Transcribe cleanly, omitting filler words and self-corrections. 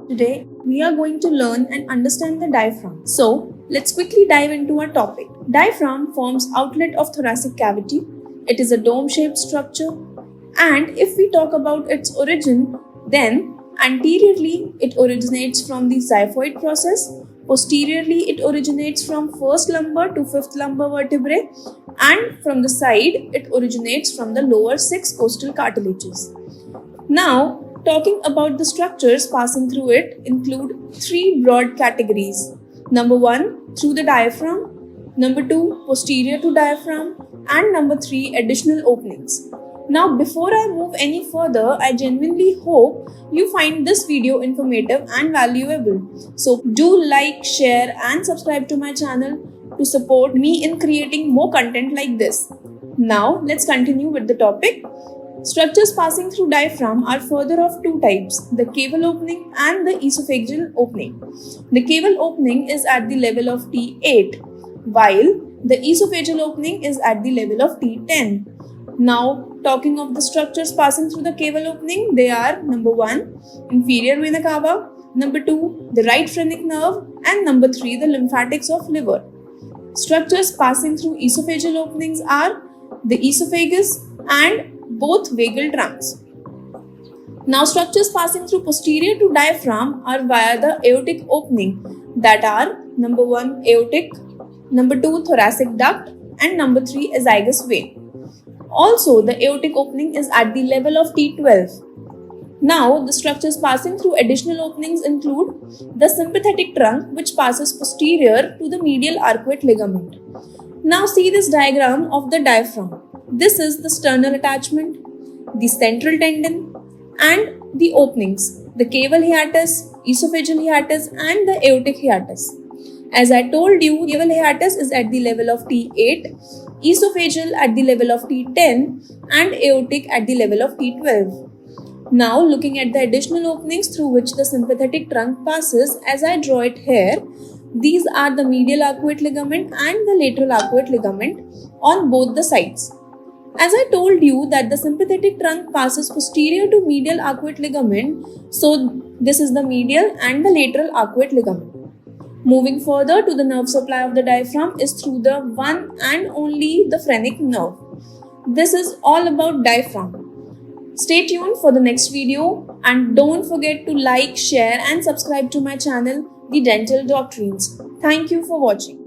Today, we are going to learn and understand the diaphragm. So, let's quickly dive into our topic. Diaphragm forms outlet of thoracic cavity. It is a dome-shaped structure. And if we talk about its origin, then anteriorly it originates from the xiphoid process. Posteriorly, it originates from first lumbar to fifth lumbar vertebrae, and from the side, it originates from the lower 6 costal cartilages. Now, talking about the structures passing through it include 3 broad categories. Number 1, through the diaphragm. Number 2, posterior to diaphragm. And number 3, additional openings. Now, before I move any further, I genuinely hope you find this video informative and valuable. So, do like, share and subscribe to my channel to support me in creating more content like this. Now, let's continue with the topic. Structures passing through diaphragm are further of 2 types, the caval opening and the esophageal opening. The caval opening is at the level of T8, while the esophageal opening is at the level of T10. Now, talking of the structures passing through the caval opening, they are number 1, inferior vena cava, number 2, the right phrenic nerve, and number 3, the lymphatics of liver. Structures passing through esophageal openings are the esophagus and both vagal trunks. Now, structures passing through posterior to diaphragm are via the aortic opening, that are number 1, aortic, number 2, thoracic duct, and number 3, azygous vein. Also, the aortic opening is at the level of T12. Now, the structures passing through additional openings include the sympathetic trunk, which passes posterior to the medial arcuate ligament. Now, see this diagram of the diaphragm. This is the sternal attachment, the central tendon, and the openings, the caval hiatus, esophageal hiatus, and the aortic hiatus. As I told you, caval hiatus is at the level of T8, esophageal at the level of T10, and aortic at the level of T12. Now, looking at the additional openings through which the sympathetic trunk passes, as I draw it here, these are the medial arcuate ligament and the lateral arcuate ligament on both the sides. As I told you that the sympathetic trunk passes posterior to medial arcuate ligament, so this is the medial and the lateral arcuate ligament. Moving further to the nerve supply of the diaphragm is through the one and only the phrenic nerve. This is all about diaphragm. Stay tuned for the next video and don't forget to like, share and subscribe to my channel, The Dental Doctrines. Thank you for watching.